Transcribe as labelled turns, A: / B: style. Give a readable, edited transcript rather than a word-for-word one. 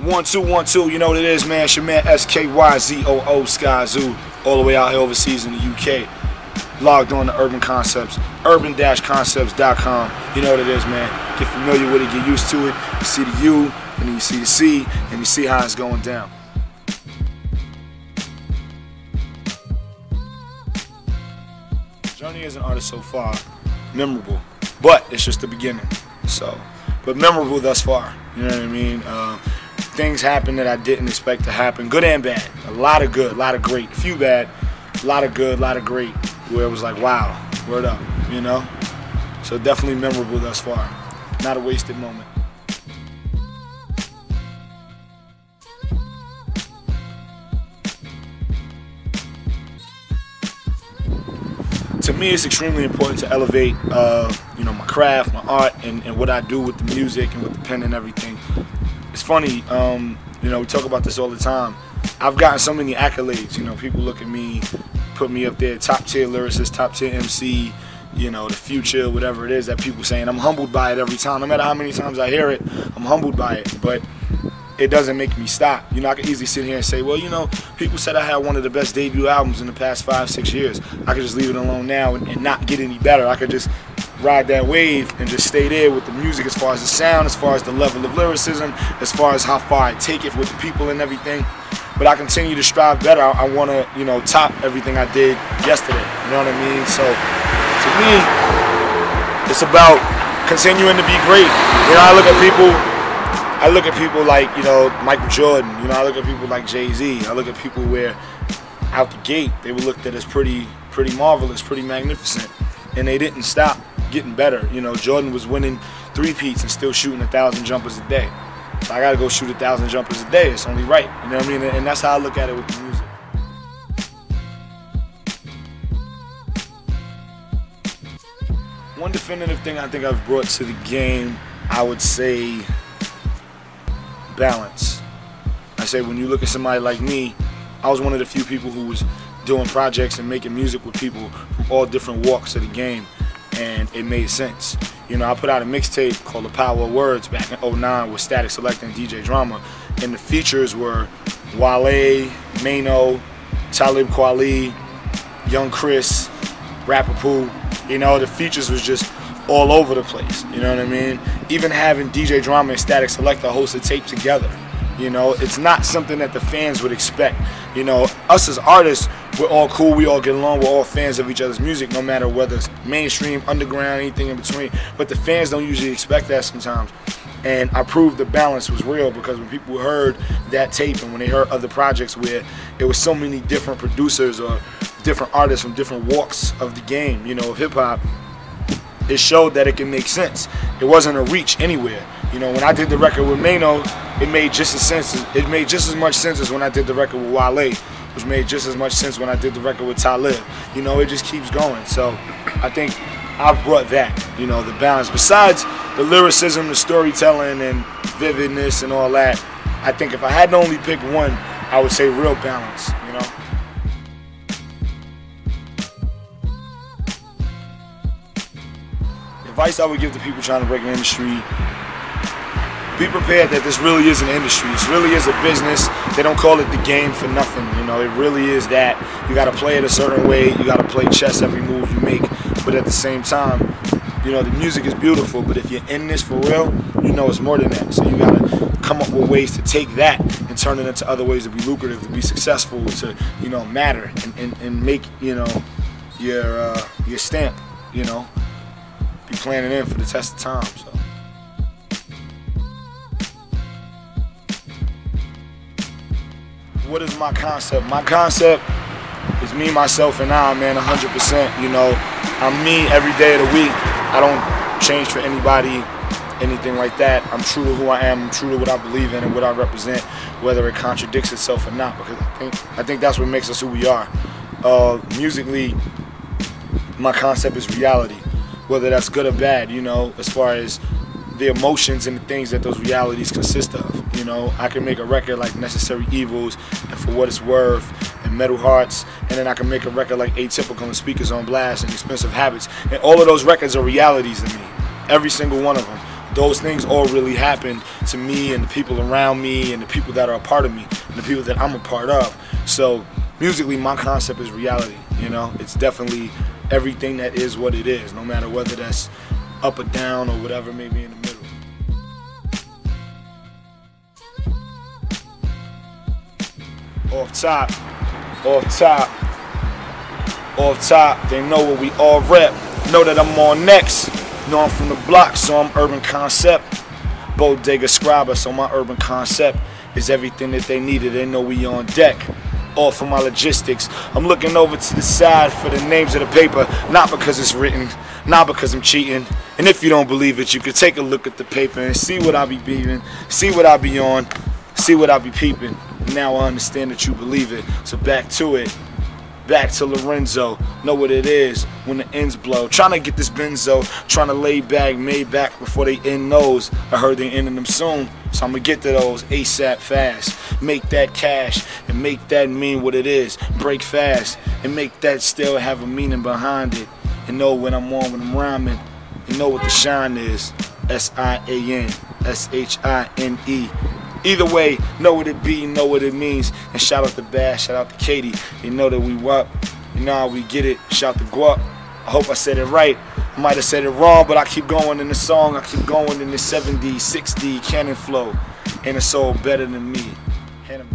A: 1 2 1 2, you know what it is, man. It's your man Skyzoo, Skyzoo, all the way out here overseas in the UK. Logged on to Urban Concepts, urban-conceptz.com. You know what it is, man. Get familiar with it, get used to it. You see the U, and then you see the C, and you see how it's going down. Journey as an artist so far, memorable, but it's just the beginning. So, but memorable thus far. You know what I mean? Things happen that I didn't expect to happen, good and bad. A lot of good, a lot of great, a few bad, a lot of good, a lot of great. Where it was like, wow, word up, you know? So definitely memorable thus far. Not a wasted moment. To me, it's extremely important to elevate, you know, my craft, my art, and what I do with the music and with the pen and everything. It's funny, you know, we talk about this all the time. I've gotten so many accolades. You know, people look at me, put me up there, top tier lyricist, top tier MC, you know, the future, whatever it is that people saying. I'm humbled by it every time. No matter how many times I hear it, I'm humbled by it. But it doesn't make me stop. You know, I could easily sit here and say, well, you know, people said I had one of the best debut albums in the past 5-6 years. I could just leave it alone now and not get any better. I could just ride that wave and just stay there with the music, as far as the sound, as far as the level of lyricism, as far as how far I take it with the people and everything. But I continue to strive better. I want to, you know, top everything I did yesterday. You know what I mean? So to me, it's about continuing to be great. You know, I look at people like, you know, Michael Jordan. You know, I look at people like Jay-Z. I look at people where out the gate they were looked at as pretty marvelous, pretty magnificent, and they didn't stop getting better. You know, Jordan was winning 3-peats and still shooting 1,000 jumpers a day. So I gotta go shoot 1,000 jumpers a day. It's only right. You know what I mean? And that's how I look at it with the music. One definitive thing I think I've brought to the game, I would say balance. I say when you look at somebody like me, I was one of the few people who was doing projects and making music with people from all different walks of the game, and it made sense. You know, I put out a mixtape called The Power of Words back in '09 with Static Selector and DJ Drama, and the features were Wale, Mano, Talib Kweli, Young Chris, Rapper Pooh. You know, the features was just all over the place. You know what I mean? Even having DJ Drama and Static Selector host a tape together. You know, it's not something that the fans would expect. You know, us as artists, we're all cool, we all get along, we're all fans of each other's music, no matter whether it's mainstream, underground, anything in between. But the fans don't usually expect that sometimes. And I proved the balance was real, because when people heard that tape and when they heard other projects where it was so many different producers or different artists from different walks of the game, you know, of hip-hop, it showed that it can make sense. It wasn't a reach anywhere. You know, when I did the record with Mano, it made just as much sense as when I did the record with Wale, which made just as much sense when I did the record with Talib. You know, it just keeps going. So I think I've brought that, you know, the balance. Besides the lyricism, the storytelling, and vividness and all that, I think if I had to only pick one, I would say real balance, you know. Advice I would give to people trying to break an industry: be prepared that this really is an industry. This really is a business. They don't call it the game for nothing. You know, it really is that. You got to play it a certain way. You got to play chess every move you make. But at the same time, you know, the music is beautiful. But if you're in this for real, you know it's more than that. So you got to come up with ways to take that and turn it into other ways to be lucrative, to be successful, to, you know, matter and make, you know, your stamp. You know, be planning in for the test of time. So. What is my concept? My concept is me, myself, and I, man, 100%. You know, I'm me every day of the week. I don't change for anybody, anything like that. I'm true to who I am. I'm true to what I believe in and what I represent, whether it contradicts itself or not, because I think that's what makes us who we are. Musically, my concept is reality, whether that's good or bad, you know, as far as the emotions and the things that those realities consist of. You know, I can make a record like Necessary Evils and For What It's Worth and Metal Hearts, and then I can make a record like Atypical and Speakers on Blast and Expensive Habits, and all of those records are realities to me, every single one of them. those things all really happened to me and the people around me and the people that are a part of me and the people that I'm a part of. So musically, my concept is reality, you know? It's definitely everything that is what it is, no matter whether that's up or down or whatever may be in the middle. Off top, they know what we all rep. Know that I'm on next. Know I'm from the block, so I'm urban concept. Bodega scriber, so my urban concept is everything that they needed. They know we on deck. All for my logistics. I'm looking over to the side for the names of the paper, not because it's written, not because I'm cheating. And if you don't believe it, you could take a look at the paper and see what I be beaving, see what I be on, see what I be peeping. And now I understand that you believe it. So back to it. Back to Lorenzo, know what it is when the ends blow. Trying to get this benzo, trying to lay back, made back before they end those. I heard they ending them soon, so I'm gonna get to those ASAP fast. Make that cash and make that mean what it is. Break fast and make that still have a meaning behind it. And know when I'm on, when I'm rhyming, and know what the shine is. S-I-A-N, S-H-I-N-E. Either way, know what it be, know what it means. And shout out to Bash, shout out to Katie. You know that we up, you know how we get it. Shout to Guap. I hope I said it right. I might have said it wrong, but I keep going in the song. I keep going in the 7D, 6D, cannon flow. And it's all better than me. Hand 'em